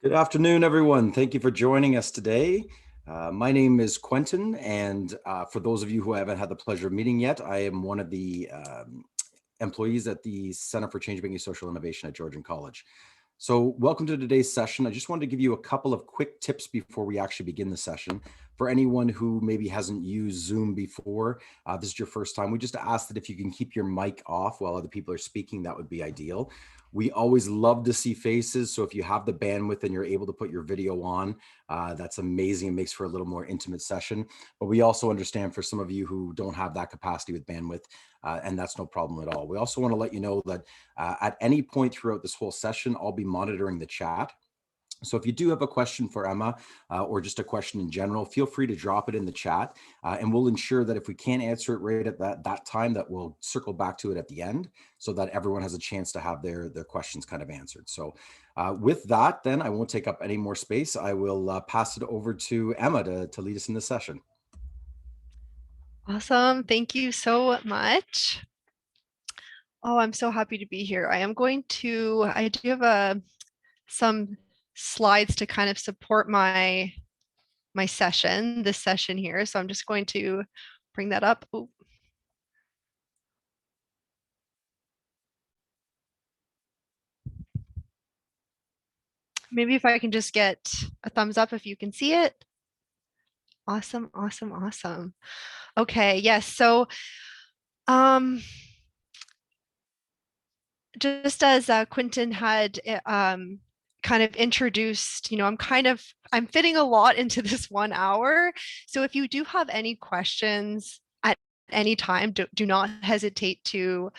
Good afternoon, everyone. Thank you for joining us today. My name is Quentin, and for those of you who I haven't had the pleasure of meeting yet, I am one of the employees at the Center for Change-Making Social Innovation at Georgian College. So welcome to today's session. I just wanted to give you a couple of quick tips before we actually begin the session. For anyone who maybe hasn't used Zoom before, this is your first time, we just ask that if you can keep your mic off while other people are speaking, that would be ideal. We always love to see faces, so if you have the bandwidth and you're able to put your video on, that's amazing. It makes for a little more intimate session. But we also understand for some of you who don't have that capacity with bandwidth, and that's no problem at all. We also want to let you know that at any point throughout this whole session, I'll be monitoring the chat. So if you do have a question for Emma or just a question in general, feel free to drop it in the chat and we'll ensure that if we can't answer it right at that time, that we'll circle back to it at the end so that everyone has a chance to have their questions kind of answered. So with that, then I won't take up any more space. I will pass it over to Emma to lead us in this session. Awesome. Thank you so much. Oh, I'm so happy to be here. I do have some slides to kind of support my session, this session here. So I'm just going to bring that up. Ooh. Maybe if I can just get a thumbs up if you can see it. Awesome, awesome, awesome. Okay, yes. So just as Quentin had kind of introduced, I'm fitting a lot into this 1 hour. So if you do have any questions at any time, do not hesitate to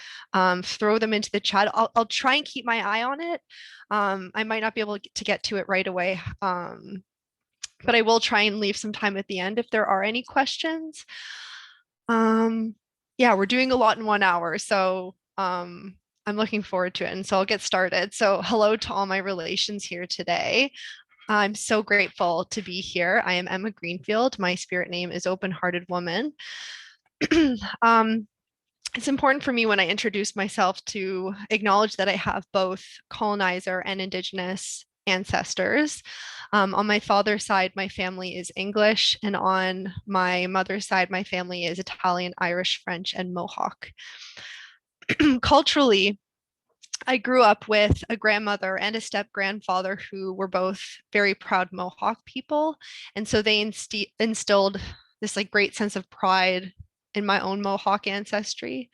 throw them into the chat. I'll try and keep my eye on it. I might not be able to get to it right away, but I will try and leave some time at the end if there are any questions. Yeah, we're doing a lot in 1 hour, so I'm looking forward to it. And so I'll get started. So hello to all my relations here today. I'm so grateful to be here. I am Emma Greenfield. My spirit name is Open Hearted Woman. It's important for me when I introduce myself to acknowledge that I have both colonizer and Indigenous ancestors. On my father's side, my family is English, and on my mother's side, my family is Italian, Irish, French, and Mohawk. Culturally, I grew up with a grandmother and a step grandfather who were both very proud Mohawk people. And so they instilled this like great sense of pride in my own Mohawk ancestry.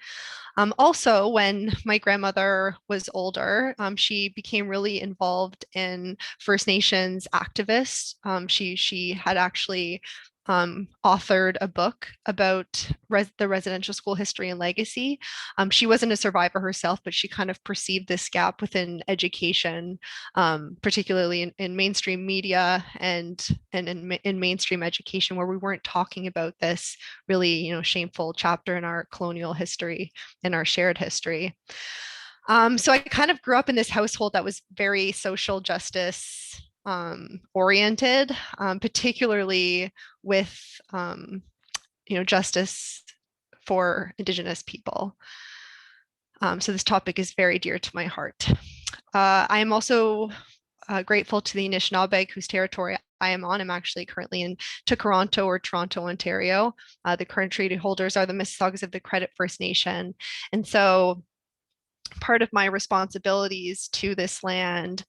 Also, when my grandmother was older, she became really involved in First Nations activists. She had actually authored a book about the residential school history and legacy. She wasn't a survivor herself, but she kind of perceived this gap within education, particularly in mainstream media and in mainstream education, where we weren't talking about this really, shameful chapter in our colonial history, in our shared history. So I kind of grew up in this household that was very social justice oriented, particularly with justice for Indigenous people. So this topic is very dear to my heart. I am also grateful to the Anishinaabe, whose territory I am on. I'm actually currently in Toronto or Toronto, Ontario. The current treaty holders are the Mississaugas of the Credit First Nation. And so part of my responsibilities to this land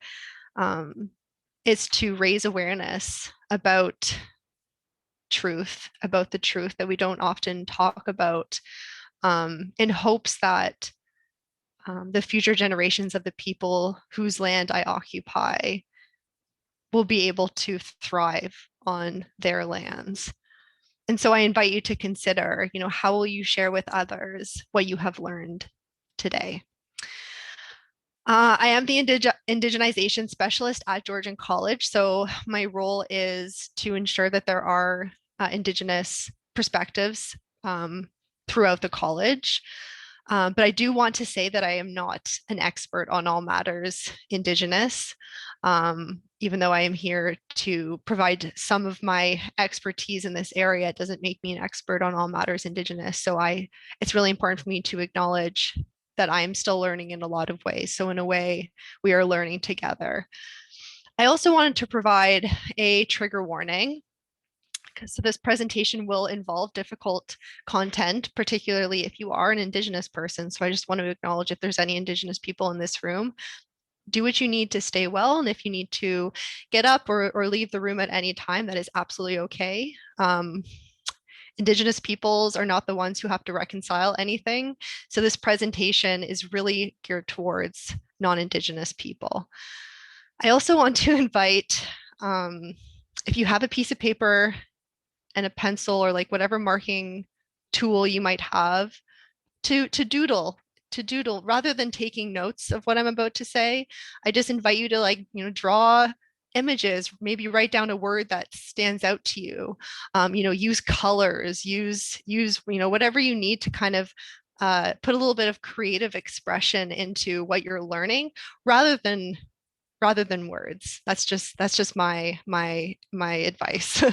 is to raise awareness about truth, about the truth that we don't often talk about, in hopes that the future generations of the people whose land I occupy will be able to thrive on their lands. And so I invite you to consider, how will you share with others what you have learned today? I am the indigenization specialist at Georgian College. So my role is to ensure that there are Indigenous perspectives throughout the college. But I do want to say that I am not an expert on all matters Indigenous, even though I am here to provide some of my expertise in this area. It doesn't make me an expert on all matters Indigenous. So it's really important for me to acknowledge that I'm still learning in a lot of ways. So in a way, we are learning together. I also wanted to provide a trigger warning. So this presentation will involve difficult content, particularly if you are an Indigenous person. So I just want to acknowledge if there's any Indigenous people in this room, do what you need to stay well. And if you need to get up or leave the room at any time, that is absolutely okay. Indigenous peoples are not the ones who have to reconcile anything. So this presentation is really geared towards non-Indigenous people. I also want to invite, if you have a piece of paper and a pencil or like whatever marking tool you might have, to doodle, rather than taking notes of what I'm about to say. I just invite you to, like, draw images, maybe write down a word that stands out to you. Use colors, use whatever you need to kind of put a little bit of creative expression into what you're learning, rather than words. That's just my advice.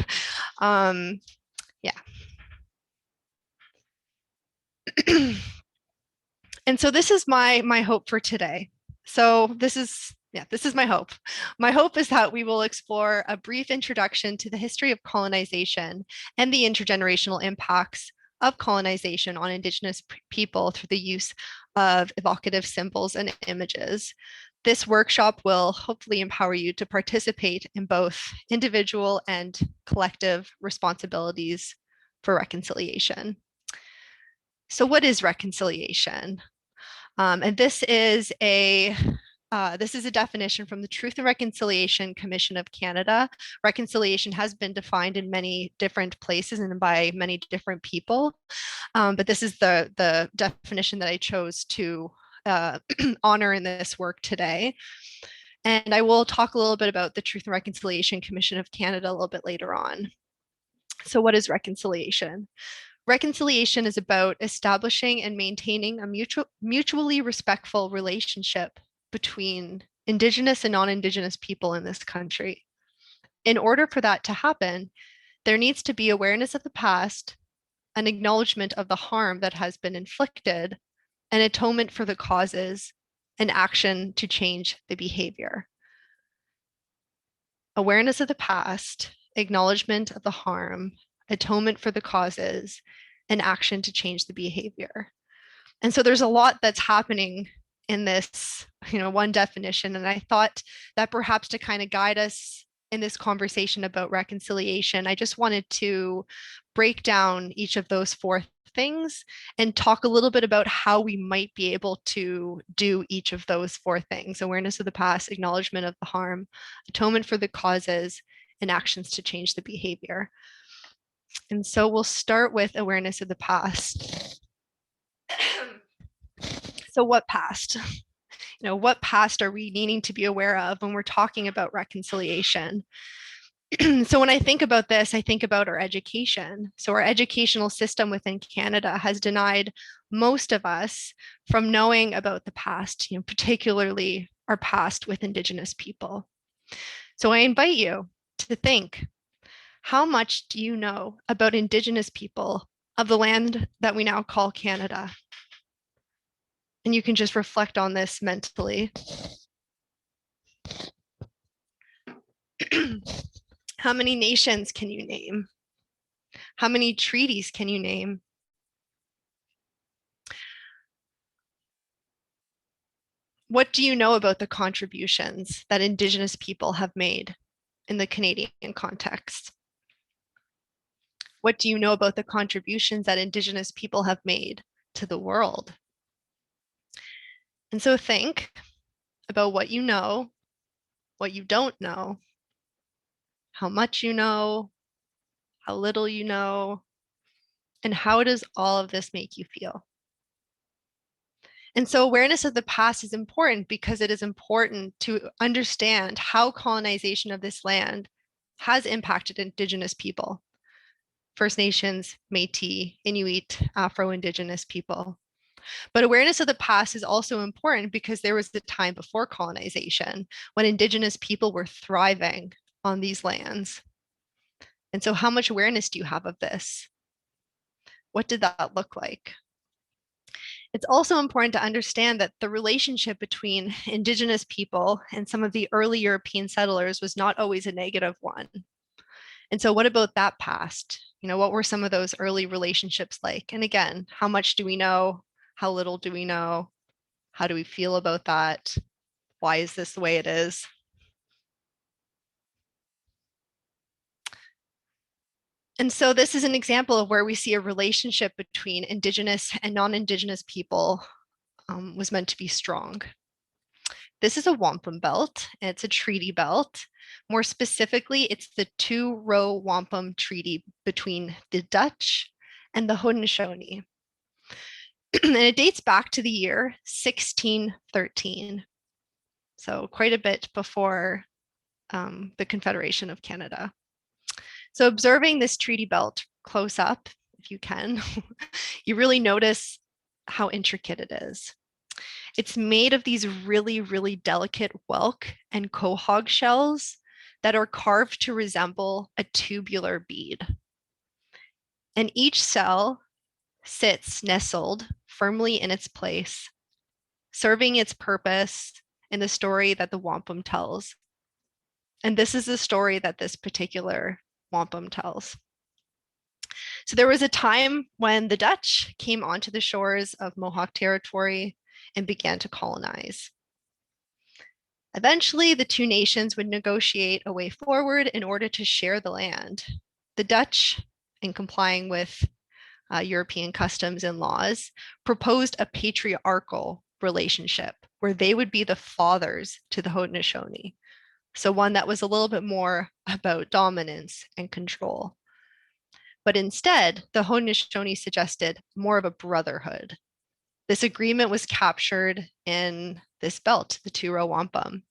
Yeah. And so this is my hope for today. So this is my hope. My hope is that we will explore a brief introduction to the history of colonization and the intergenerational impacts of colonization on Indigenous people through the use of evocative symbols and images. This workshop will hopefully empower you to participate in both individual and collective responsibilities for reconciliation. So what is reconciliation? And this is a definition from the Truth and Reconciliation Commission of Canada. Reconciliation has been defined in many different places and by many different people, but this is the definition that I chose to honor in this work today. And I will talk a little bit about the Truth and Reconciliation Commission of Canada a little bit later on. So what is reconciliation? Reconciliation is about establishing and maintaining a mutually respectful relationship between Indigenous and non-Indigenous people in this country. In order for that to happen, there needs to be awareness of the past, an acknowledgement of the harm that has been inflicted, an atonement for the causes, and action to change the behavior. Awareness of the past, acknowledgement of the harm, atonement for the causes, and action to change the behavior. And so there's a lot that's happening in this, one definition. And I thought that perhaps to kind of guide us in this conversation about reconciliation, I just wanted to break down each of those four things and talk a little bit about how we might be able to do each of those four things: awareness of the past, acknowledgement of the harm, atonement for the causes, and actions to change the behavior. And so we'll start with awareness of the past. So what past? What past are we needing to be aware of when we're talking about reconciliation? So when I think about this, I think about our education. So our educational system within Canada has denied most of us from knowing about the past, particularly our past with Indigenous people. So I invite you to think, how much do you know about Indigenous people of the land that we now call Canada? And you can just reflect on this mentally. How many nations can you name? How many treaties can you name? What do you know about the contributions that Indigenous people have made in the Canadian context? What do you know about the contributions that Indigenous people have made to the world? And so think about what you know, what you don't know, how much you know, how little you know, and how does all of this make you feel? And so awareness of the past is important because it is important to understand how colonization of this land has impacted Indigenous people, First Nations, Métis, Inuit, Afro-Indigenous people. But awareness of the past is also important because there was the time before colonization when Indigenous people were thriving on these lands. And so how much awareness do you have of this? What did that look like? It's also important to understand that the relationship between Indigenous people and some of the early European settlers was not always a negative one. And so what about that past? What were some of those early relationships like? And again, how much do we know? How little do we know? How do we feel about that? Why is this the way it is? And so this is an example of where we see a relationship between Indigenous and non-Indigenous people was meant to be strong. This is a wampum belt, and it's a treaty belt. More specifically, it's the two-row wampum treaty between the Dutch and the Haudenosaunee. And it dates back to the year 1613, so quite a bit before the Confederation of Canada. So observing this treaty belt close up, if you can, you really notice how intricate it is. It's made of these really, really delicate whelk and quahog shells that are carved to resemble a tubular bead. And each cell sits nestled firmly in its place, serving its purpose in the story that the wampum tells. And this is the story that this particular wampum tells. So there was a time when the Dutch came onto the shores of Mohawk territory and began to colonize. Eventually, the two nations would negotiate a way forward in order to share the land. The Dutch, in complying with European customs and laws, proposed a patriarchal relationship where they would be the fathers to the Haudenosaunee. So one that was a little bit more about dominance and control. But instead, the Haudenosaunee suggested more of a brotherhood. This agreement was captured in this belt, the two-row wampum.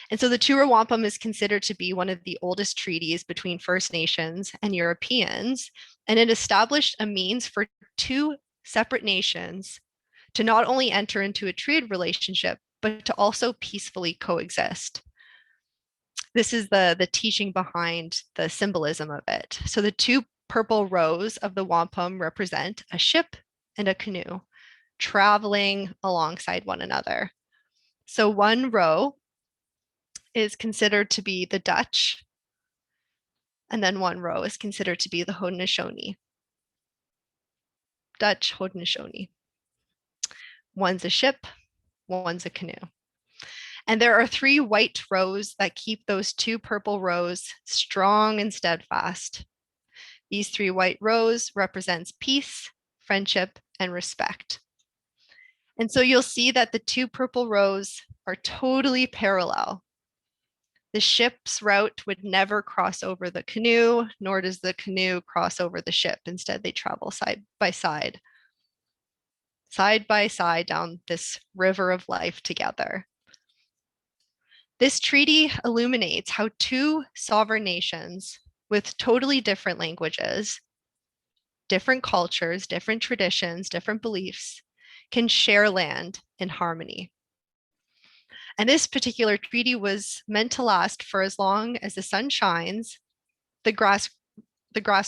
And so the two-row wampum is considered to be one of the oldest treaties between First Nations and Europeans, and it established a means for two separate nations to not only enter into a trade relationship, but to also peacefully coexist. This is the teaching behind the symbolism of it. So the two purple rows of the wampum represent a ship and a canoe traveling alongside one another. So one row is considered to be the Dutch, and then one row is considered to be the Haudenosaunee. Dutch, Haudenosaunee. One's a ship, one's a canoe. And there are three white rows that keep those two purple rows strong and steadfast. These three white rows represents peace, friendship, and respect. And so you'll see that the two purple rows are totally parallel. The ship's route would never cross over the canoe, nor does the canoe cross over the ship. Instead, they travel side by side down this river of life together. This treaty illuminates how two sovereign nations with totally different languages, different cultures, different traditions, different beliefs can share land in harmony. And this particular treaty was meant to last for as long as the sun shines, the grass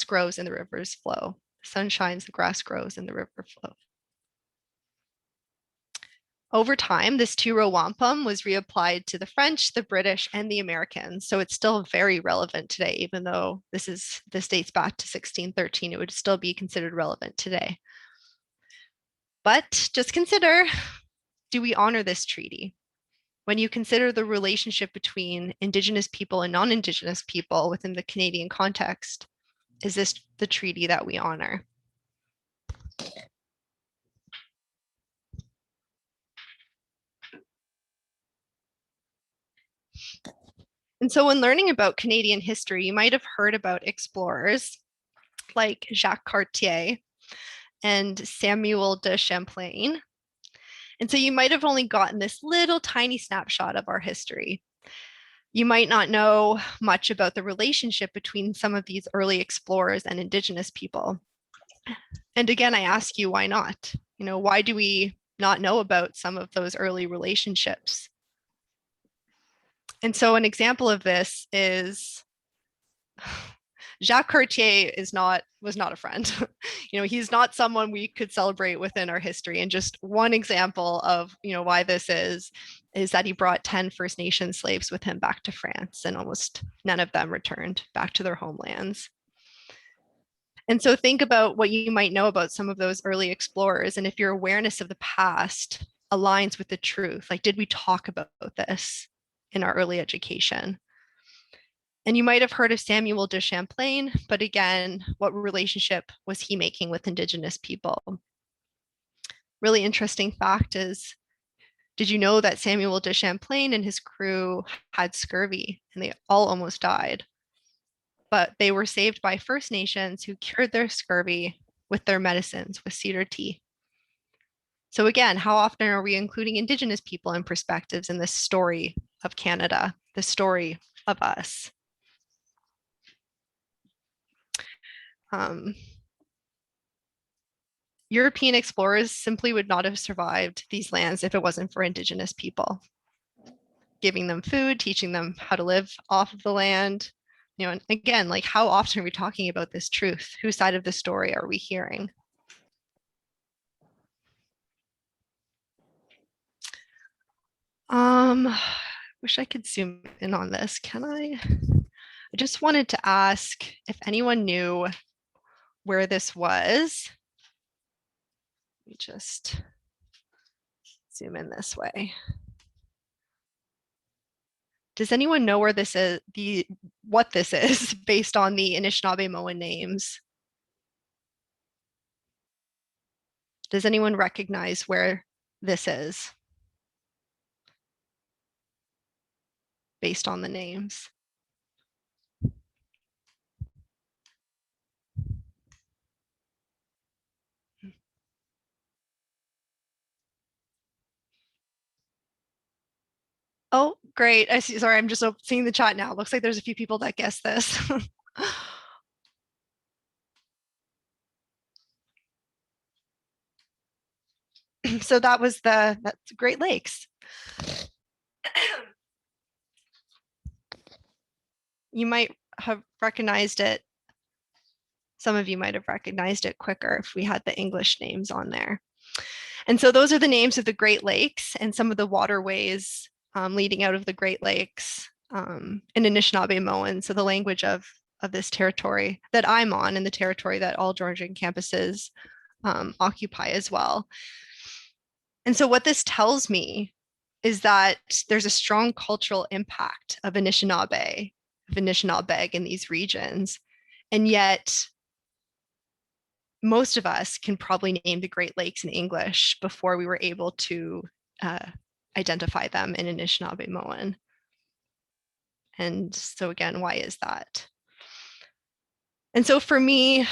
grows, and the rivers flow. The sun shines, the grass grows, and the river flows. Over time, this two-row wampum was reapplied to the French, the British, and the Americans. So it's still very relevant today, even though this dates back to 1613, it would still be considered relevant today. But just consider, do we honor this treaty? When you consider the relationship between Indigenous people and non-Indigenous people within the Canadian context, is this the treaty that we honor? And so when learning about Canadian history, you might have heard about explorers like Jacques Cartier and Samuel de Champlain. And so you might have only gotten this little tiny snapshot of our history. You might not know much about the relationship between some of these early explorers and Indigenous people. And again, I ask you, why not? Why do we not know about some of those early relationships? And so an example of this is Jacques Cartier was not a friend. He's not someone we could celebrate within our history. And just one example of, why this is that he brought 10 First Nation slaves with him back to France, and almost none of them returned back to their homelands. And so think about what you might know about some of those early explorers. And if your awareness of the past aligns with the truth, like, did we talk about this in our early education? And you might have heard of Samuel de Champlain, but again, what relationship was he making with Indigenous people? Really interesting fact is, did you know that Samuel de Champlain and his crew had scurvy and they all almost died? But they were saved by First Nations who cured their scurvy with their medicines, with cedar tea. So again, how often are we including Indigenous people and perspectives in this story of Canada, the story of us? European explorers simply would not have survived these lands if it wasn't for Indigenous people, giving them food, teaching them how to live off of the land. And again, like, how often are we talking about this truth? Whose side of the story are we hearing? Wish I could zoom in on this. Can I? I just wanted to ask if anyone knew where this was. Let me just zoom in this way. Does anyone know where this is, what this is based on the Anishinaabe-Moan names? Does anyone recognize where this is based on the names? Oh, great. I see. Sorry, I'm just seeing the chat now. Looks like there's a few people that guessed this. So that's Great Lakes. You might have recognized it. Some of you might have recognized it quicker if we had the English names on there. And so those are the names of the Great Lakes and some of the waterways leading out of the Great Lakes in Anishinaabe-Moan, so the language of this territory that I'm on and the territory that all Georgian campuses occupy as well. And so what this tells me is that there's a strong cultural impact of Anishinaabe, of Anishinaabeg in these regions. And yet most of us can probably name the Great Lakes in English before we were able to identify them in Anishinaabe-Moan. And so again, why is that? And so for me,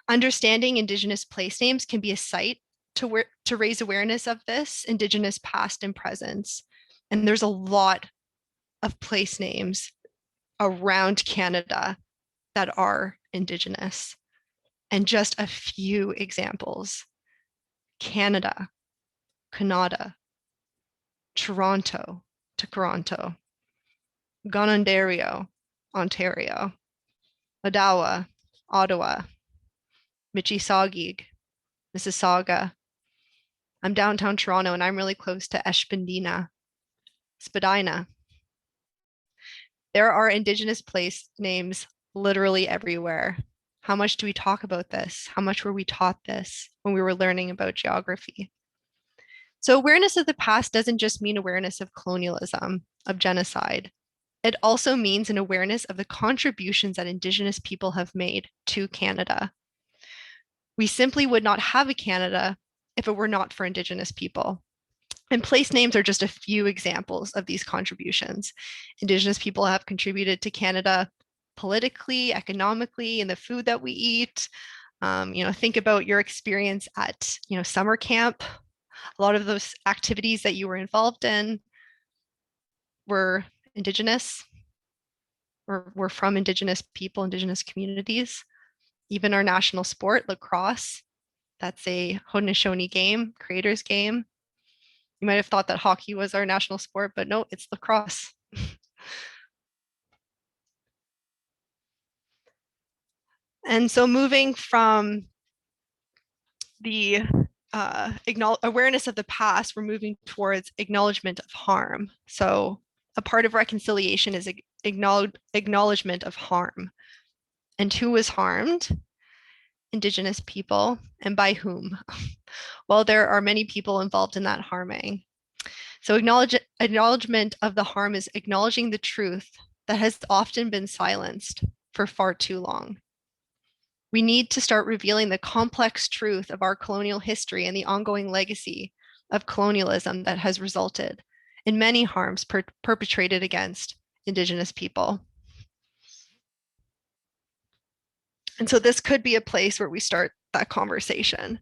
understanding Indigenous place names can be a site to raise awareness of this Indigenous past and presence. And there's a lot of place names around Canada that are Indigenous. And just a few examples: Canada, Canada, Toronto, Toronto, Gonondario, Ontario, Ottawa, Ottawa, Mississauga, Mississauga. I'm downtown Toronto and I'm really close to Eshpendina, Spadina. There are Indigenous place names literally everywhere. How much do we talk about this? How much were we taught this when we were learning about geography? So awareness of the past doesn't just mean awareness of colonialism, of genocide. It also means an awareness of the contributions that Indigenous people have made to Canada. We simply would not have a Canada if it were not for Indigenous people. And place names are just a few examples of these contributions. Indigenous people have contributed to Canada politically, economically, in the food that we eat. Think about your experience at, summer camp. A lot of those activities that you were involved in were Indigenous, or were from Indigenous people, Indigenous communities. Even our national sport, lacrosse, that's a Haudenosaunee game, creator's game. You might have thought that hockey was our national sport, but no, it's lacrosse. And so moving from the awareness of the past, we're moving towards acknowledgement of harm. So a part of reconciliation is acknowledgement of harm. And who was harmed? Indigenous people. And by whom? Well, there are many people involved in that harming. So acknowledgement of the harm is acknowledging the truth that has often been silenced for far too long. We need to start revealing the complex truth of our colonial history and the ongoing legacy of colonialism that has resulted in many harms perpetrated against Indigenous people. And so this could be a place where we start that conversation,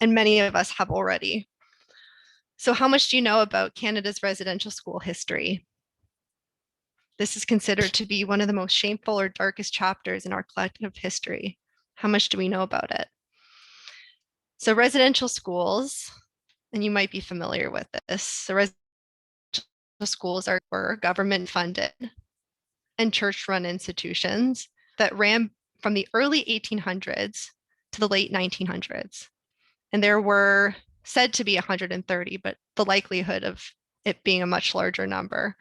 and many of us have already. So how much do you know about Canada's residential school history? This is considered to be one of the most shameful or darkest chapters in our collective history. How much do we know about it? So residential schools, and you might be familiar with this, so residential schools were government funded and church-run institutions that ran from the early 1800s to the late 1900s. And there were said to be 130, but the likelihood of it being a much larger number.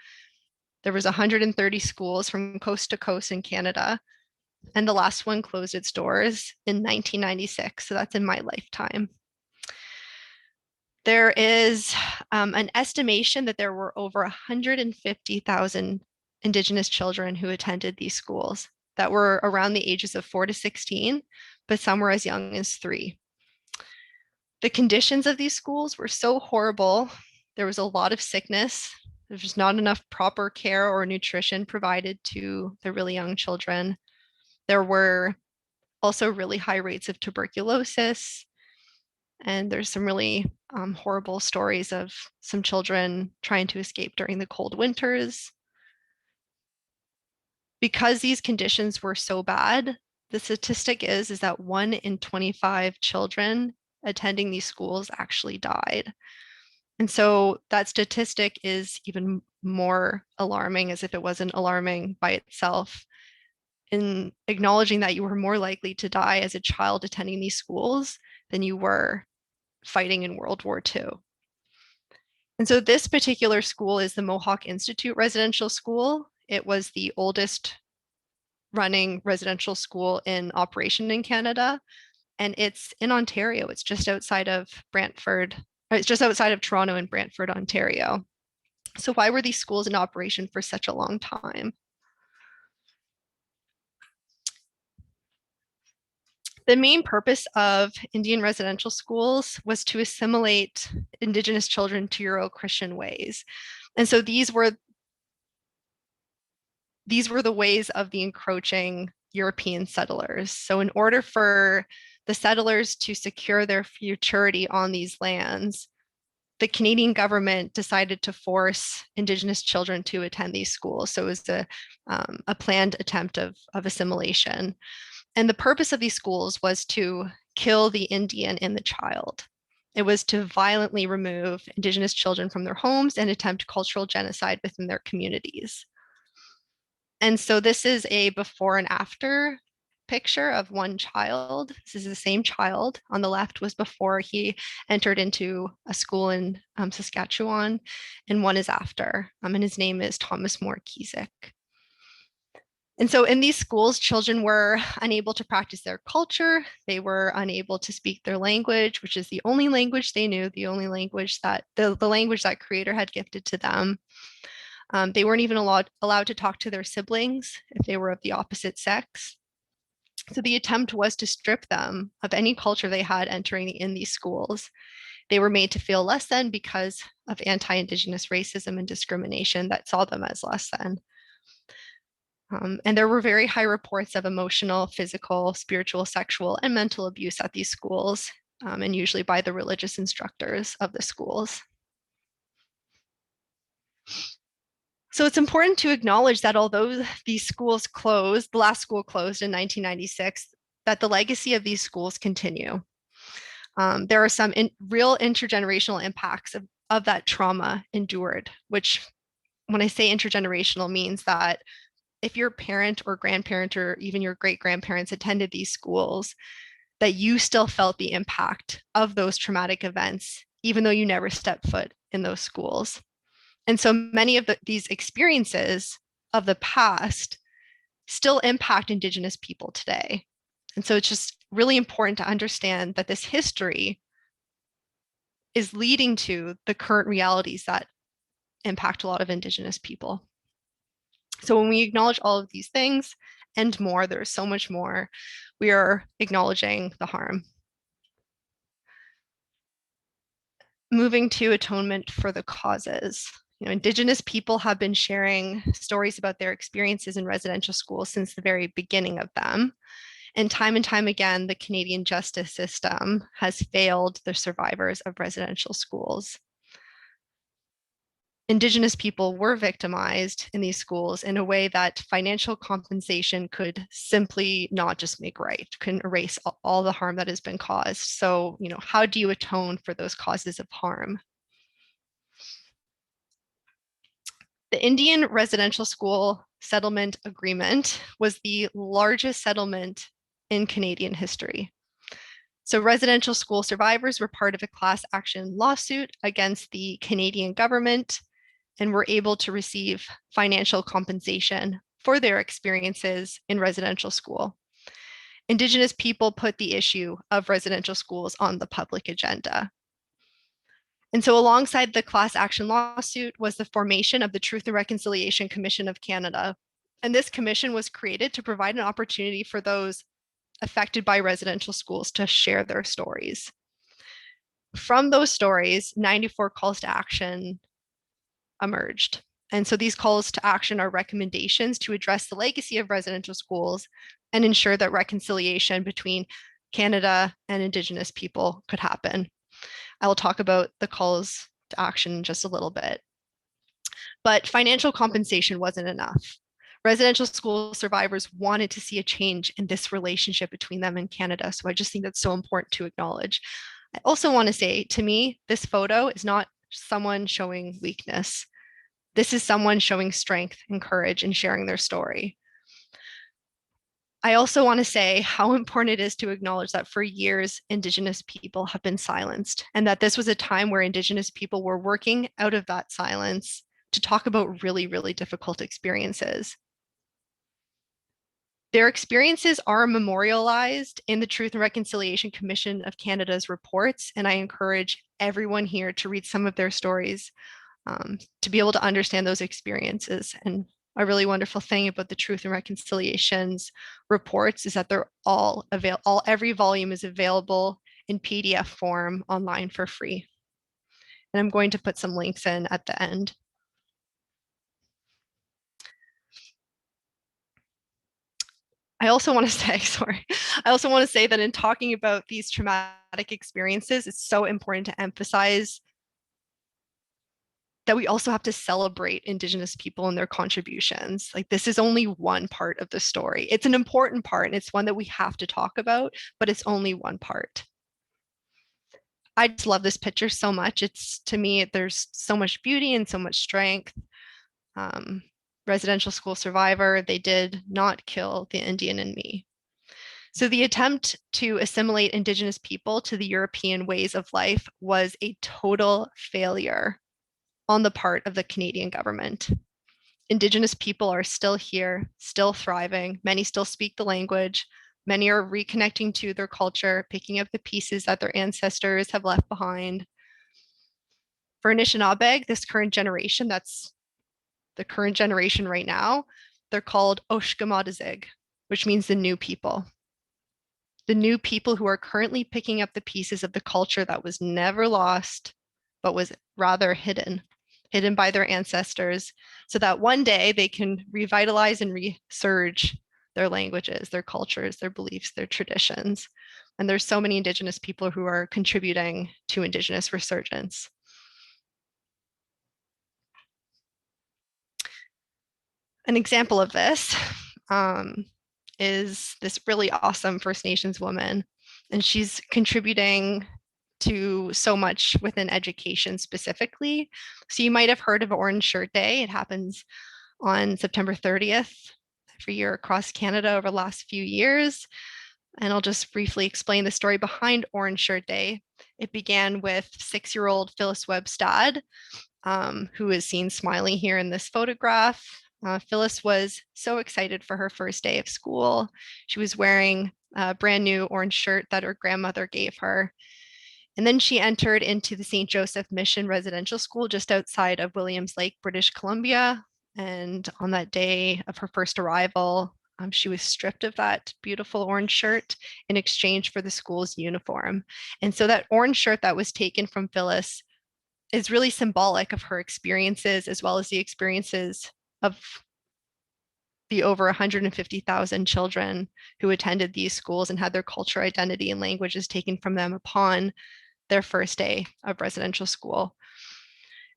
There was 130 schools from coast to coast in Canada, and the last one closed its doors in 1996. So that's in my lifetime. There is an estimation that there were over 150,000 Indigenous children who attended these schools that were around the ages of 4 to 16, but some were as young as 3. The conditions of these schools were so horrible. There was a lot of sickness. There was not enough proper care or nutrition provided to the really young children. There were also really high rates of tuberculosis. And there's some really horrible stories of some children trying to escape during the cold winters. Because these conditions were so bad, the statistic is that 1 in 25 children attending these schools actually died. And so that statistic is even more alarming, as if it wasn't alarming by itself, in acknowledging that you were more likely to die as a child attending these schools than you were fighting in World War II. And so this particular school is the Mohawk Institute Residential School. It was the oldest running residential school in operation in Canada, and it's in Ontario. It's just outside of Brantford. It's just outside of Toronto and Brantford, Ontario. So why were these schools in operation for such a long time? The main purpose of Indian residential schools was to assimilate Indigenous children to Euro-Christian ways. And so these were the ways of the encroaching European settlers. So in order for the settlers to secure their futurity on these lands, the Canadian government decided to force Indigenous children to attend these schools. So it was a planned attempt of assimilation. And the purpose of these schools was to kill the Indian in the child. It was to violently remove Indigenous children from their homes and attempt cultural genocide within their communities. And so this is a before and after picture of one child. This is the same child. On the left was before he entered into a school in Saskatchewan, and one is after. And his name is Thomas Moore Kiesik. And so in these schools, children were unable to practice their culture. They were unable to speak their language, which is the only language they knew, the only language that the language that Creator had gifted to them. They weren't even allowed to talk to their siblings if they were of the opposite sex. So the attempt was to strip them of any culture they had entering in these schools. They were made to feel less than because of anti-Indigenous racism and discrimination that saw them as less than. And there were very high reports of emotional, physical, spiritual, sexual, and mental abuse at these schools, and usually by the religious instructors of the schools. So it's important to acknowledge that although these schools closed, the last school closed in 1996, that the legacy of these schools continue. There are some real intergenerational impacts of that trauma endured, which when I say intergenerational means that if your parent or grandparent or even your great grandparents attended these schools, that you still felt the impact of those traumatic events, even though you never stepped foot in those schools. And so many of these experiences of the past still impact Indigenous people today. And so it's just really important to understand that this history is leading to the current realities that impact a lot of Indigenous people. So when we acknowledge all of these things and more, there's so much more, we are acknowledging the harm. Moving to atonement for the causes. Indigenous people have been sharing stories about their experiences in residential schools since the very beginning of them. And time again, the Canadian justice system has failed the survivors of residential schools. Indigenous people were victimized in these schools in a way that financial compensation could simply not just make right, couldn't erase all the harm that has been caused. So, how do you atone for those causes of harm? The Indian Residential School Settlement Agreement was the largest settlement in Canadian history. So residential school survivors were part of a class action lawsuit against the Canadian government and were able to receive financial compensation for their experiences in residential school. Indigenous people put the issue of residential schools on the public agenda. And so alongside the class action lawsuit was the formation of the Truth and Reconciliation Commission of Canada. And this commission was created to provide an opportunity for those affected by residential schools to share their stories. From those stories, 94 calls to action emerged. And so these calls to action are recommendations to address the legacy of residential schools and ensure that reconciliation between Canada and Indigenous people could happen. I will talk about the calls to action in just a little bit. But financial compensation wasn't enough. Residential school survivors wanted to see a change in this relationship between them and Canada. So I just think that's so important to acknowledge. I also want to say, to me, this photo is not someone showing weakness. This is someone showing strength and courage and sharing their story. I also want to say how important it is to acknowledge that for years, Indigenous people have been silenced, and that this was a time where Indigenous people were working out of that silence to talk about really, really difficult experiences. Their experiences are memorialized in the Truth and Reconciliation Commission of Canada's reports, and I encourage everyone here to read some of their stories to be able to understand those experiences. And a really wonderful thing about the Truth and Reconciliation's reports is that they're all available. Every volume is available in PDF form online for free. And I'm going to put some links in at the end. I also want to say, I also want to say that in talking about these traumatic experiences, it's so important to emphasize that we also have to celebrate Indigenous people and their contributions. Like, this is only one part of the story. It's an important part, and it's one that we have to talk about, but it's only one part. I just love this picture so much. To me, there's so much beauty and so much strength. Residential school survivor, they did not kill the Indian in me. So the attempt to assimilate Indigenous people to the European ways of life was a total failure on the part of the Canadian government. Indigenous people are still here, still thriving. Many still speak the language. Many are reconnecting to their culture, picking up the pieces that their ancestors have left behind. For Anishinaabe, this current generation, that's the current generation right now, they're called Oshkomaadizig, which means the new people. The new people who are currently picking up the pieces of the culture that was never lost, but was rather hidden by their ancestors, so that one day they can revitalize and resurge their languages, their cultures, their beliefs, their traditions. And there's so many Indigenous people who are contributing to Indigenous resurgence. An example of this is this really awesome First Nations woman, and she's contributing to so much within education specifically. So you might have heard of Orange Shirt Day. It happens on September 30th. every year across Canada over the last few years. And I'll just briefly explain the story behind Orange Shirt Day. It began with 6-year-old Phyllis Webstad, who is seen smiling here in this photograph. Phyllis was so excited for her first day of school. She was wearing a brand new orange shirt that her grandmother gave her. And then she entered into the St. Joseph Mission Residential School just outside of Williams Lake, British Columbia. And on that day of her first arrival, she was stripped of that beautiful orange shirt in exchange for the school's uniform. And so that orange shirt that was taken from Phyllis is really symbolic of her experiences, as well as the experiences of the over 150,000 children who attended these schools and had their culture, identity, and languages taken from them upon their first day of residential school.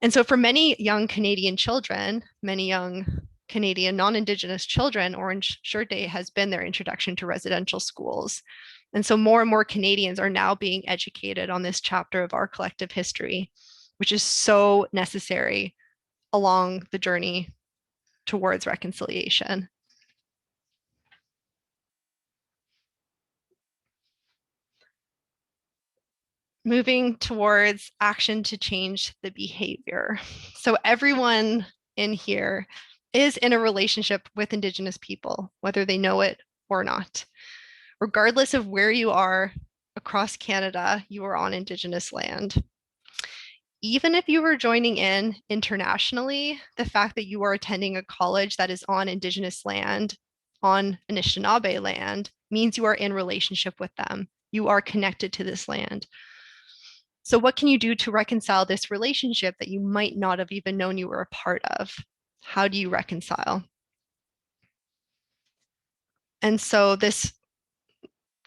And so for many young Canadian children, many young Canadian non-Indigenous children, Orange Shirt Day has been their introduction to residential schools. And so more and more Canadians are now being educated on this chapter of our collective history, which is so necessary along the journey towards reconciliation. Moving towards action to change the behavior. So everyone in here is in a relationship with Indigenous people, whether they know it or not. Regardless of where you are across Canada, you are on Indigenous land. Even if you are joining in internationally, the fact that you are attending a college that is on Indigenous land, on Anishinaabe land, means you are in relationship with them. You are connected to this land. So what can you do to reconcile this relationship that you might not have even known you were a part of? How do you reconcile? And so this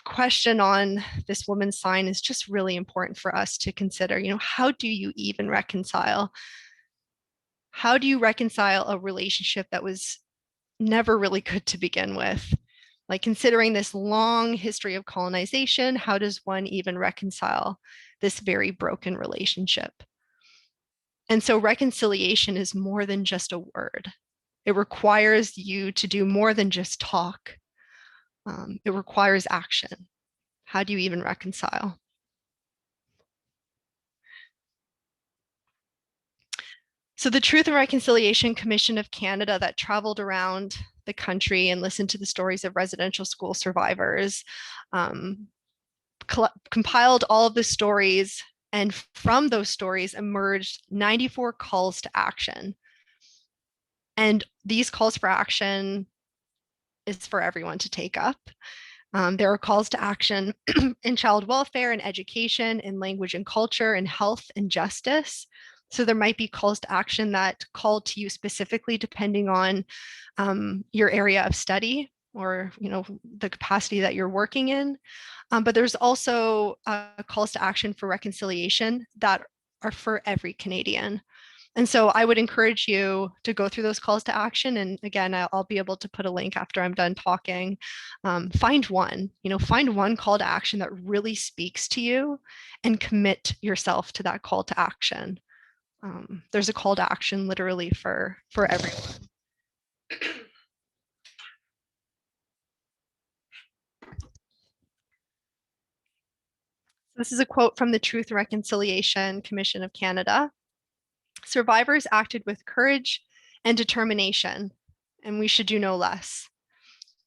question on this woman's sign is just really important for us to consider. How do you even reconcile? How do you reconcile a relationship that was never really good to begin with? Like, considering this long history of colonization, how does one even reconcile this very broken relationship? And so reconciliation is more than just a word. It requires you to do more than just talk. It requires action. How do you even reconcile? So the Truth and Reconciliation Commission of Canada that traveled around the country and listened to the stories of residential school survivors, compiled all of the stories, and from those stories emerged 94 calls to action. And these calls for action is for everyone to take up. There are calls to action in child welfare and education, in language and culture, and health and justice. So there might be calls to action that call to you specifically depending on your area of study or the capacity that you're working in. But there's also calls to action for reconciliation that are for every Canadian. And so I would encourage you to go through those calls to action. And again, I'll be able to put a link after I'm done talking. Find one call to action that really speaks to you and commit yourself to that call to action. There's a call to action literally for everyone. This is a quote from the Truth and Reconciliation Commission of Canada. Survivors acted with courage and determination, and we should do no less.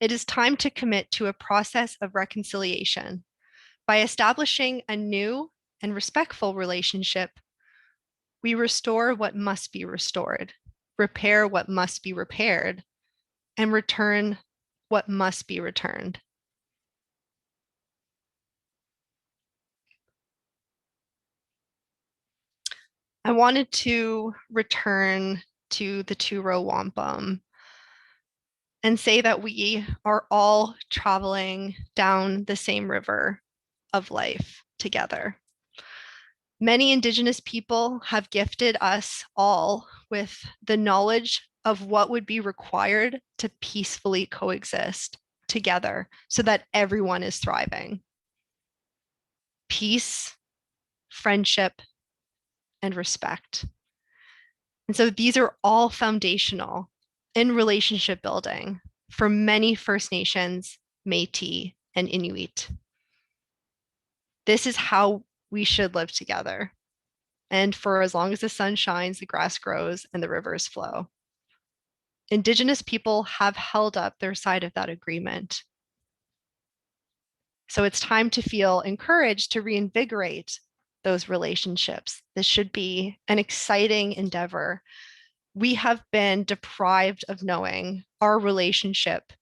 It is time to commit to a process of reconciliation. By establishing a new and respectful relationship, we restore what must be restored, repair what must be repaired, and return what must be returned. I wanted to return to the two-row wampum and say that we are all traveling down the same river of life together. Many Indigenous people have gifted us all with the knowledge of what would be required to peacefully coexist together so that everyone is thriving. Peace, friendship, and respect. And so these are all foundational in relationship building. for many First Nations, Métis, and Inuit. This is how we should live together. And for as long as the sun shines, the grass grows, and the rivers flow. Indigenous people have held up their side of that agreement. So it's time to feel encouraged to reinvigorate those relationships. This should be an exciting endeavor. We have been deprived of knowing our relationship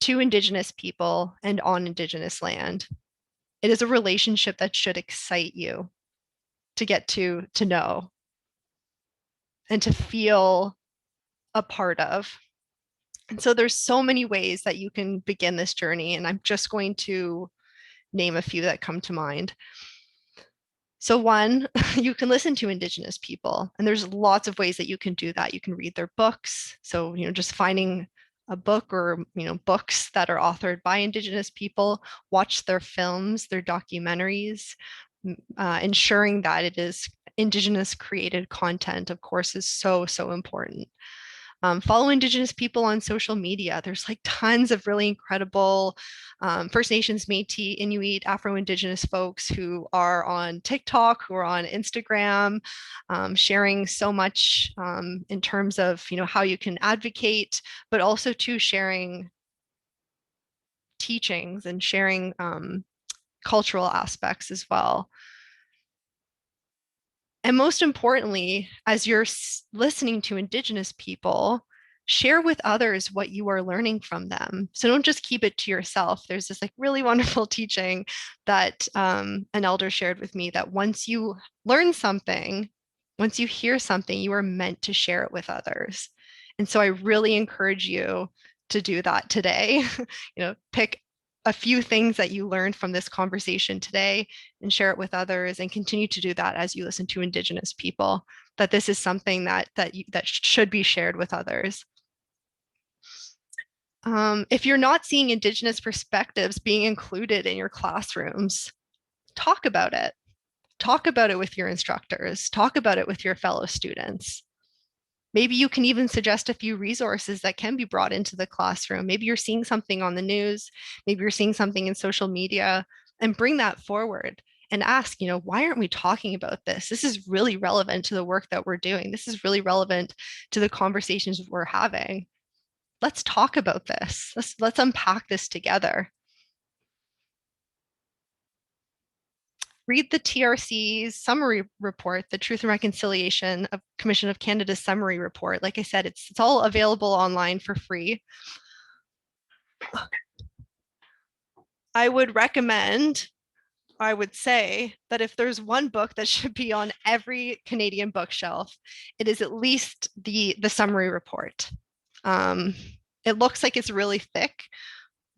to Indigenous people and on Indigenous land. It is a relationship that should excite you to get to know and to feel a part of. And so there's so many ways that you can begin this journey, and I'm just going to name a few that come to mind. So one, you can listen to Indigenous people, and there's lots of ways that you can do that. You can read their books. So, just finding a book or, books that are authored by Indigenous people, watch their films, their documentaries, ensuring that it is Indigenous created content, of course, is so, so important. Follow Indigenous people on social media. There's like tons of really incredible First Nations, Métis, Inuit, Afro-Indigenous folks who are on TikTok, who are on Instagram, sharing so much in terms of how you can advocate, but also to sharing teachings and sharing cultural aspects as well. And most importantly, as you're listening to Indigenous people, share with others what you are learning from them. So don't just keep it to yourself. There's this like really wonderful teaching that an elder shared with me, that once you learn something, once you hear something, you are meant to share it with others. And so I really encourage you to do that today. Pick a few things that you learned from this conversation today and share it with others, and continue to do that as you listen to Indigenous people, that this is something that should be shared with others. If you're not seeing Indigenous perspectives being included in your classrooms, talk about it. Talk about it with your instructors. Talk about it with your fellow students. Maybe you can even suggest a few resources that can be brought into the classroom. Maybe you're seeing something on the news, maybe you're seeing something in social media, and bring that forward and ask, why aren't we talking about this? This is really relevant to the work that we're doing. This is really relevant to the conversations we're having. Let's talk about this. Let's unpack this together. Read the TRC's summary report, the Truth and Reconciliation of Commission of Canada's summary report. Like I said, it's all available online for free. I would say that if there's one book that should be on every Canadian bookshelf, it is at least the summary report. It looks like it's really thick,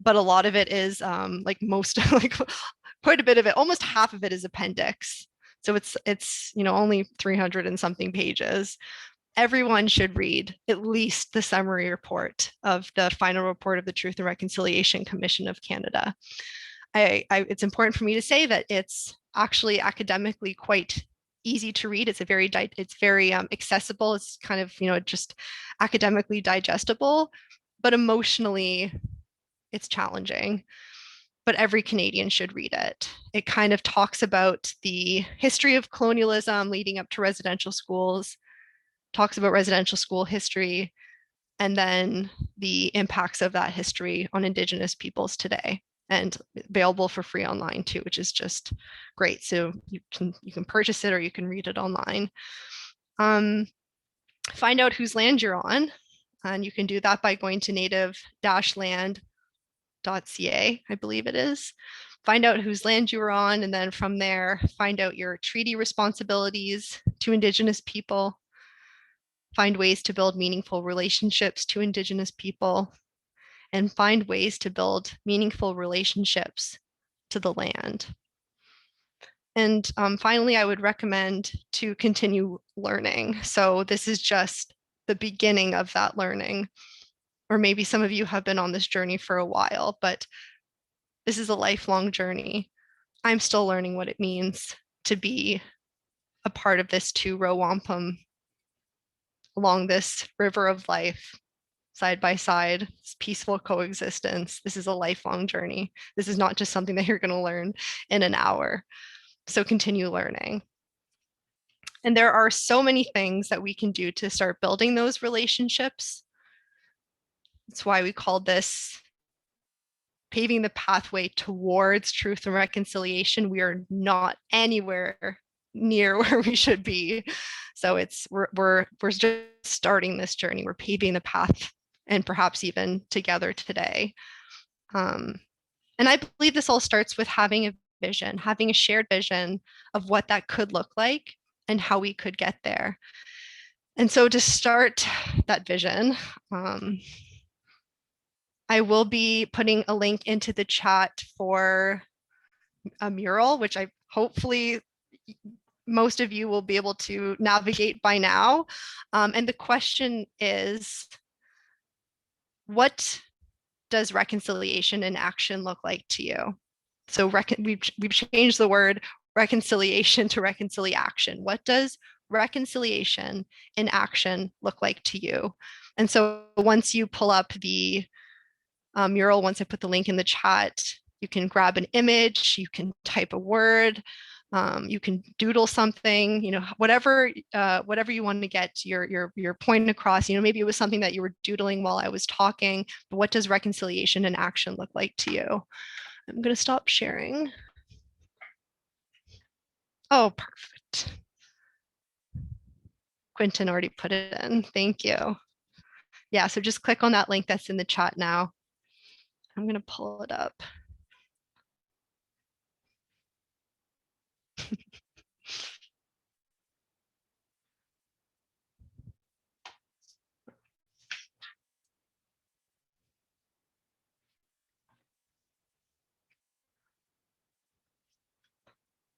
but a lot of it is like quite a bit of it, almost half of it is appendix. So it's only 300 and something pages. Everyone should read at least the summary report of the final report of the Truth and Reconciliation Commission of Canada. It's important for me to say that it's actually academically quite easy to read. It's very accessible. It's kind of just academically digestible, but emotionally it's challenging. But every Canadian should read it. It kind of talks about the history of colonialism leading up to residential schools, talks about residential school history, and then the impacts of that history on Indigenous peoples today, and available for free online too, which is just great. So you can purchase it or you can read it online. Find out whose land you're on, and you can do that by going to native-land.ca, I believe it is. Find out whose land you are on, and then from there, find out your treaty responsibilities to Indigenous people. Find ways to build meaningful relationships to Indigenous people, and find ways to build meaningful relationships to the land. And finally, I would recommend to continue learning. So this is just the beginning of that learning. Or maybe some of you have been on this journey for a while, but this is a lifelong journey. I'm still learning what it means to be a part of this two-row wampum along this river of life. side by side, peaceful coexistence. This is a lifelong journey. This is not just something that you're going to learn in an hour. So continue learning. And there are so many things that we can do to start building those relationships. That's why we called this paving the pathway towards truth and reconciliation. We are not anywhere near where we should be. So we're just starting this journey. We're paving the path, and perhaps even together today. And I believe this all starts with having a vision, having a shared vision of what that could look like and how we could get there. And so to start that vision, I will be putting a link into the chat for a mural, which I hopefully most of you will be able to navigate by now. And the question is, what does reconciliation in action look like to you? So we've changed the word reconciliation to reconciliation. What does reconciliation in action look like to you? And so once you pull up the mural, once I put the link in the chat, you can grab an image, you can type a word, you can doodle something, whatever you want to get your point across. Maybe it was something that you were doodling while I was talking, but what does reconciliation in action look like to you? I'm going to stop sharing. Oh, perfect. Quentin already put it in. Thank you. Yeah, so just click on that link that's in the chat now. I'm going to pull it up.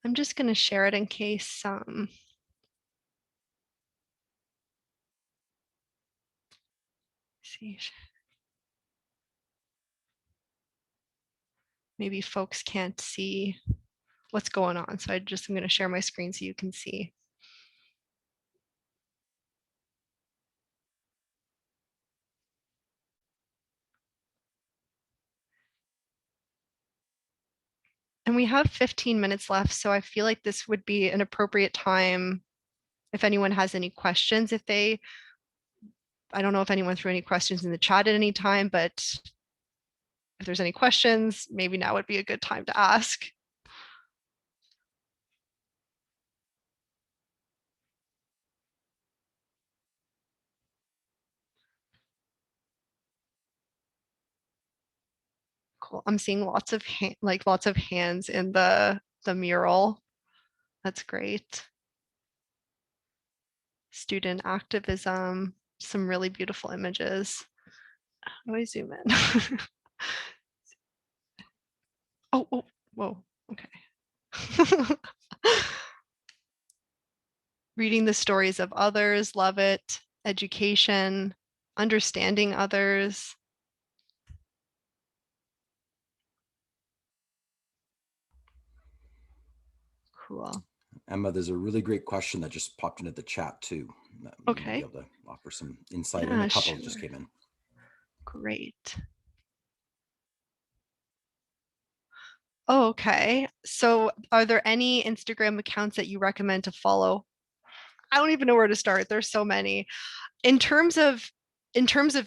I'm just going to share it in case see. Maybe folks can't see what's going on. So I'm going to share my screen so you can see. And we have 15 minutes left, so I feel like this would be an appropriate time if anyone has any questions. I don't know if anyone threw any questions in the chat at any time, but if there's any questions, maybe now would be a good time to ask. Cool. I'm seeing lots of hands in the mural. That's great. Student activism, some really beautiful images. How do I zoom in? Oh, whoa, okay. Reading the stories of others, love it. Education, understanding others. Cool. Emma, there's a really great question that just popped into the chat too. Okay. Might be able to offer some insight, Yeah, and a couple sure. just came in. Great. Oh, okay. So are there any Instagram accounts that you recommend to follow? I don't even know where to start. There's so many. In terms of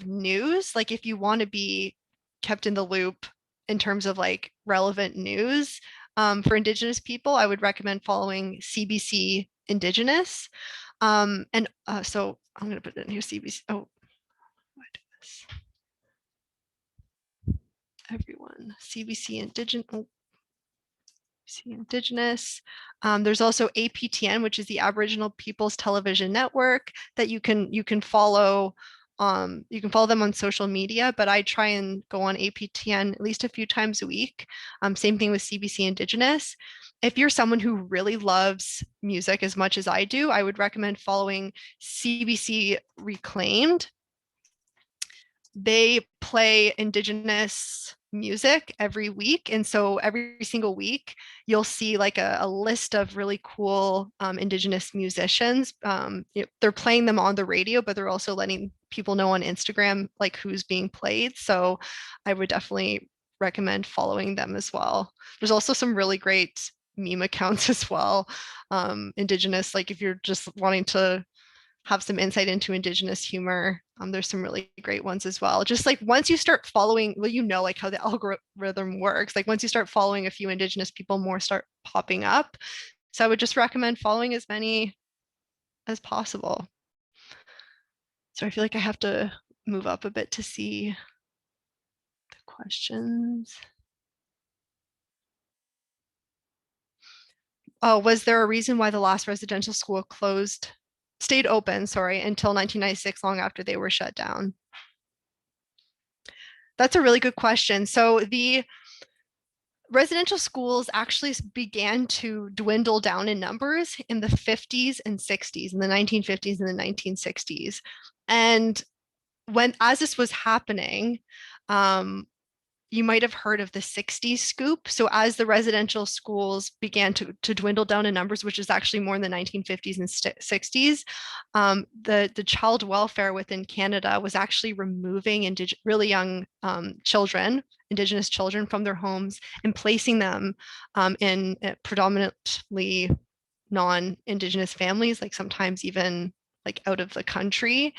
news, like if you want to be kept in the loop in terms of like relevant news for Indigenous people, I would recommend following CBC Indigenous. So I'm going to put it in here, CBC. Oh, why do this? Everyone, CBC Indigenous. There's also APTN, which is the Aboriginal People's Television Network, that you can follow. You can follow them on social media, but I try and go on APTN at least a few times a week. Same thing with CBC Indigenous. If you're someone who really loves music as much as I do, I would recommend following CBC Reclaimed. they play Indigenous music every week. And so every single week, you'll see like a list of really cool Indigenous musicians. They're playing them on the radio, but they're also letting people know on Instagram like who's being played. So I would definitely recommend following them as well. There's also some really great meme accounts as well. Indigenous, like if you're just wanting to have some insight into Indigenous humor. There's some really great ones as well. Just like once you start following, well, you know, like how the algorithm works. Like once you start following a few Indigenous people, more start popping up. So I would just recommend following as many as possible. So I feel like I have to move up a bit to see the questions. Oh, was there a reason why the last residential school stayed open, sorry, until 1996, long after they were shut down? That's a really good question. So the residential schools actually began to dwindle down in numbers in the 50s and 60s, in the 1950s and the 1960s. And as this was happening, you might have heard of the 60s scoop. So as the residential schools began to dwindle down in numbers, which is actually more in the 1950s and 60s, the child welfare within Canada was actually removing really young children, Indigenous children from their homes and placing them in predominantly non-Indigenous families, like sometimes even like out of the country.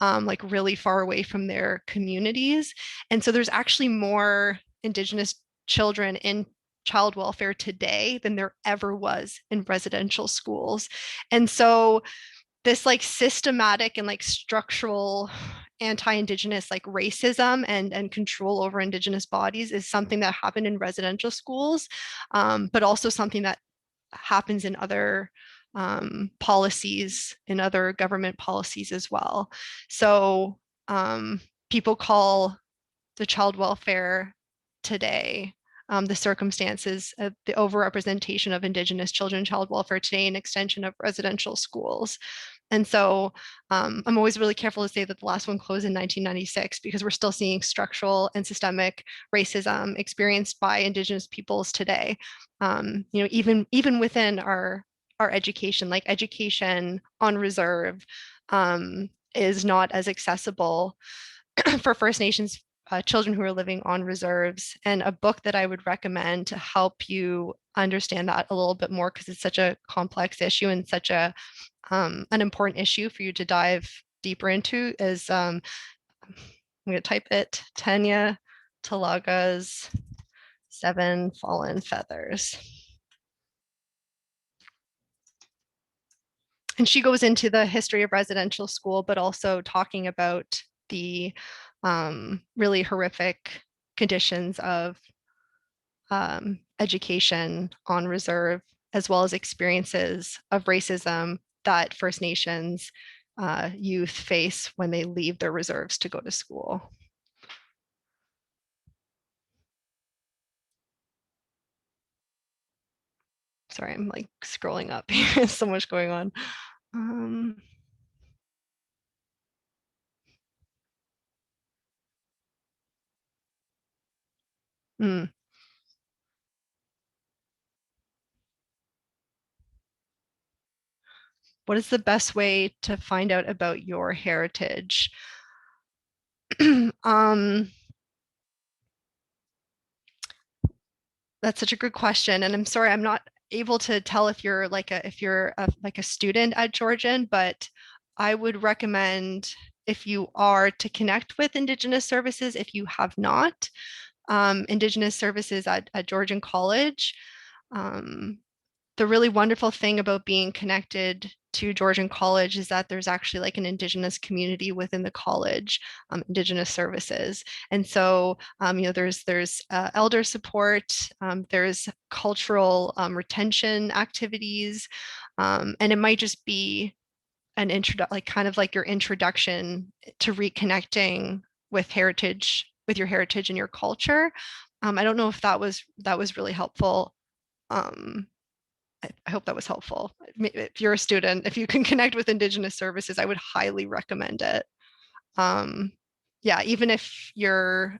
Like really far away from their communities. And so there's actually more Indigenous children in child welfare today than there ever was in residential schools. And so this like systematic and like structural anti-Indigenous like racism and control over Indigenous bodies is something that happened in residential schools, but also something that happens in other policies, in other government policies as well. So people call the child welfare today, the circumstances of the overrepresentation of Indigenous children child welfare today, an extension of residential schools. And so I'm always really careful to say that the last one closed in 1996 because we're still seeing structural and systemic racism experienced by Indigenous peoples today. Even within our education, like education on reserve is not as accessible for First Nations children who are living on reserves. And a book that I would recommend to help you understand that a little bit more, because it's such a complex issue and such an important issue for you to dive deeper into, is I'm going to type it, Tanya Talaga's Seven Fallen Feathers. And she goes into the history of residential school, but also talking about the really horrific conditions of education on reserve, as well as experiences of racism that First Nations youth face when they leave their reserves to go to school. Sorry, I'm like scrolling up. There's so much going on. Hmm. What is the best way to find out about your heritage? That's such a good question. And I'm sorry, I'm not able to tell if you're like a student at Georgian, but I would recommend, if you are, to connect with Indigenous services if you have not. Indigenous services at Georgian College. The really wonderful thing about being connected to Georgian College is that there's actually like an Indigenous community within the college, Indigenous services. And so, there's elder support, there's cultural retention activities, and it might just be an like kind of like your introduction to reconnecting with heritage, with your heritage and your culture. I don't know if that was really helpful. I hope that was helpful. If you're a student, if you can connect with Indigenous services, I would highly recommend it. yeah, even if you're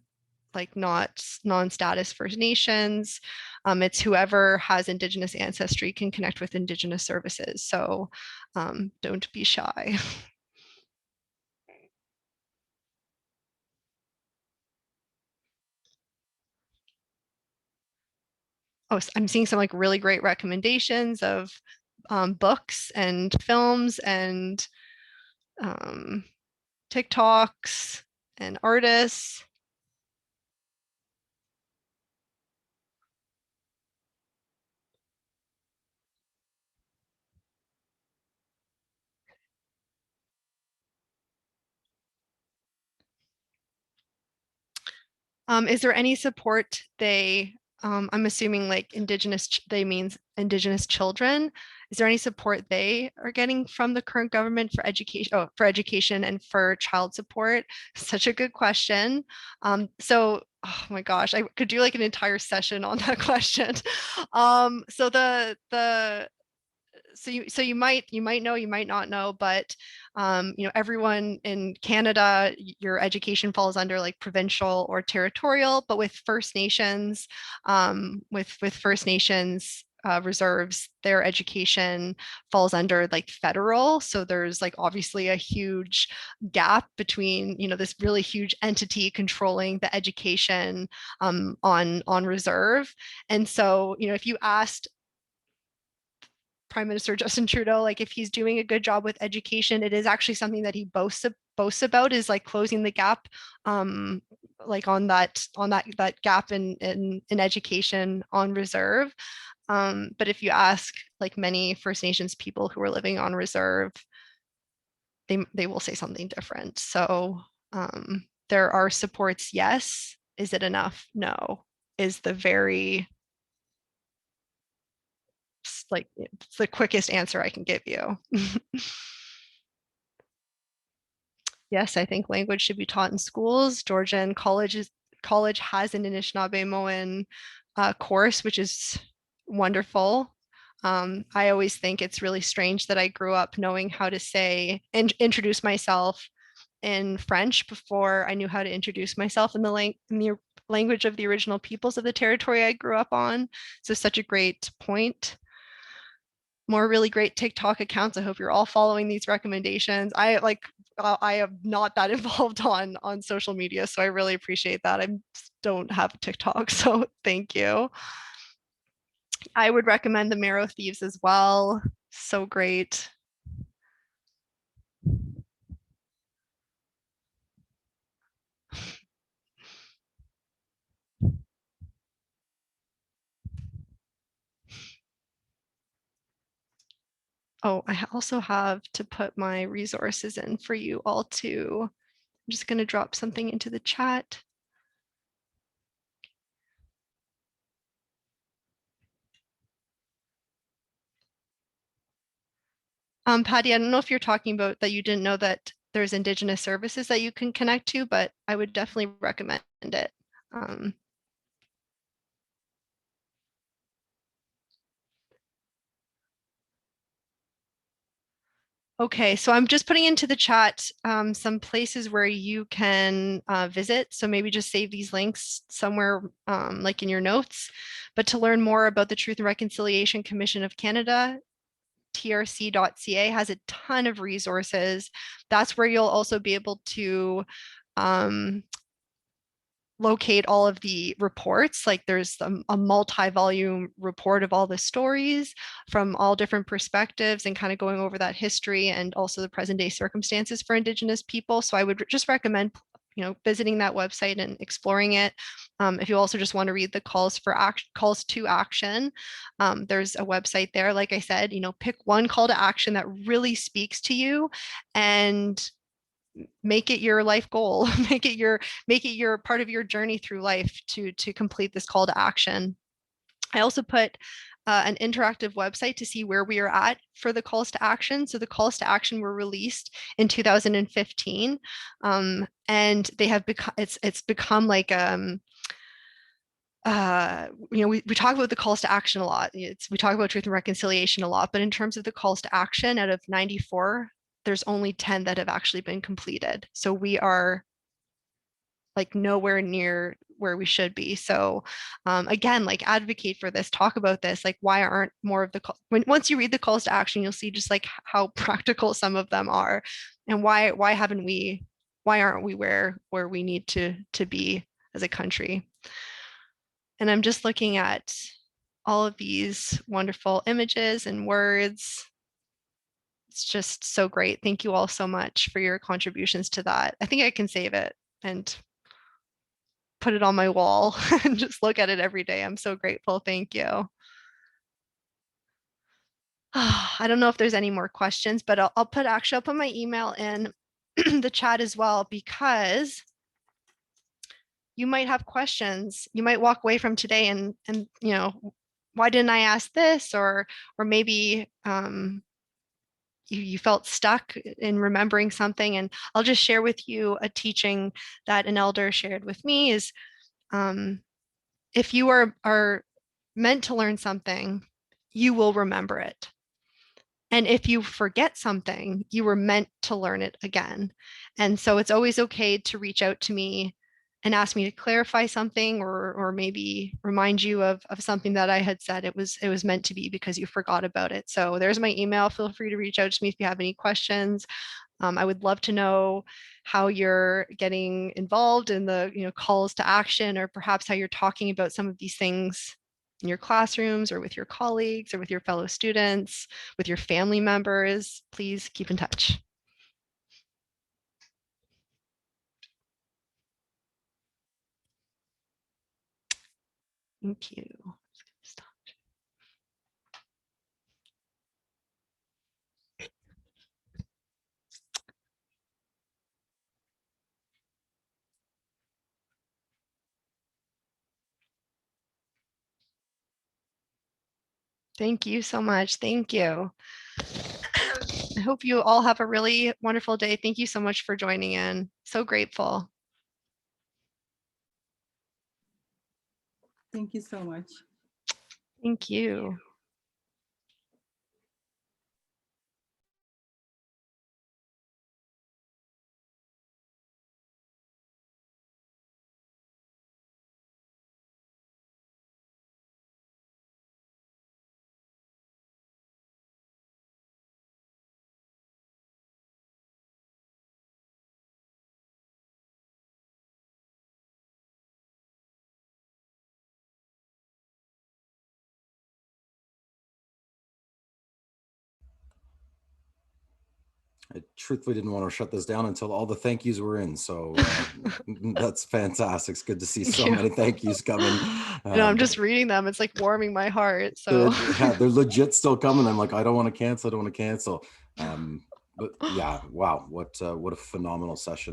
like not non-status First Nations, it's whoever has Indigenous ancestry can connect with Indigenous services. So don't be shy. Oh, I'm seeing some like really great recommendations of books and films and um, TikToks and artists. Is there any support I'm assuming like they means Indigenous children. Is there any support they are getting from the current government for education and for child support? Such a good question. Oh my gosh, I could do like an entire session on that question. So you might know, you might not know, but everyone in Canada, your education falls under like provincial or territorial, but with First Nations, with First Nations reserves, their education falls under like federal. So there's like obviously a huge gap between this really huge entity controlling the education on reserve. And so if you asked Prime Minister Justin Trudeau, like if he's doing a good job with education, it is actually something that he boasts about, is like closing the gap, like on that gap in education on reserve. But if you ask like many First Nations people who are living on reserve, they will say something different. So there are supports, yes. Is it enough? No. Is the very like it's the quickest answer I can give you. Yes, I think language should be taught in schools. Georgian college has an Anishinaabemowin course, which is wonderful. I always think it's really strange that I grew up knowing how to say and introduce myself in French before I knew how to introduce myself in the language of the original peoples of the territory I grew up on. So such a great point. More really great TikTok accounts. I hope you're all following these recommendations. I am not that involved on social media, so I really appreciate that. I don't have a TikTok, so thank you. I would recommend the Marrow Thieves as well. So great. Oh, I also have to put my resources in for you all too. I'm just going to drop something into the chat. Patty, I don't know if you're talking about that you didn't know that there's Indigenous services that you can connect to, but I would definitely recommend it. Okay, so I'm just putting into the chat some places where you can visit. So maybe just save these links somewhere like in your notes. But to learn more about the Truth and Reconciliation Commission of Canada, trc.ca has a ton of resources. That's where you'll also be able to locate all of the reports. Like there's a multi-volume report of all the stories from all different perspectives and kind of going over that history and also the present day circumstances for Indigenous people. So I would just recommend visiting that website and exploring it. If you also just want to read the calls to action, there's a website there. Like I said, pick one call to action that really speaks to you and make it your life goal. make it your part of your journey through life to complete this call to action. I also put an interactive website to see where we are at for the calls to action. So the calls to action were released in 2015, and they have become it's become like we talk about the calls to action a lot. We talk about truth and reconciliation a lot, but in terms of the calls to action, out of 94, there's only 10 that have actually been completed. So we are like nowhere near where we should be. So again, like advocate for this, talk about this, like why aren't more of the once you read the calls to action, you'll see just like how practical some of them are, and why aren't we where we need to be as a country. And I'm just looking at all of these wonderful images and words. It's just so great. Thank you all so much for your contributions to that. I think I can save it and put it on my wall and just look at it every day. I'm so grateful. Thank you. I don't know if there's any more questions, but I'll put my email in the chat as well, because you might have questions. You might walk away from today and why didn't I ask this? Or maybe you felt stuck in remembering something. And I'll just share with you a teaching that an elder shared with me is, if you are meant to learn something, you will remember it. And if you forget something, you were meant to learn it again. And so it's always okay to reach out to me and ask me to clarify something, or maybe remind you of something that I had said. It was meant to be because you forgot about it. So there's my email. Feel free to reach out to me if you have any questions. I would love to know how you're getting involved in the calls to action, or perhaps how you're talking about some of these things in your classrooms, or with your colleagues, or with your fellow students, with your family members. Please keep in touch. Thank you. Stop. Thank you so much. Thank you. I hope you all have a really wonderful day. Thank you so much for joining in. So grateful. Thank you so much. Thank you. I truthfully didn't want to shut this down until all the thank yous were in. So that's fantastic. It's good to see so many thank yous coming. I'm just reading them. It's like warming my heart. So they're legit still coming. I'm like, I don't want to cancel. But yeah, wow, what a phenomenal session.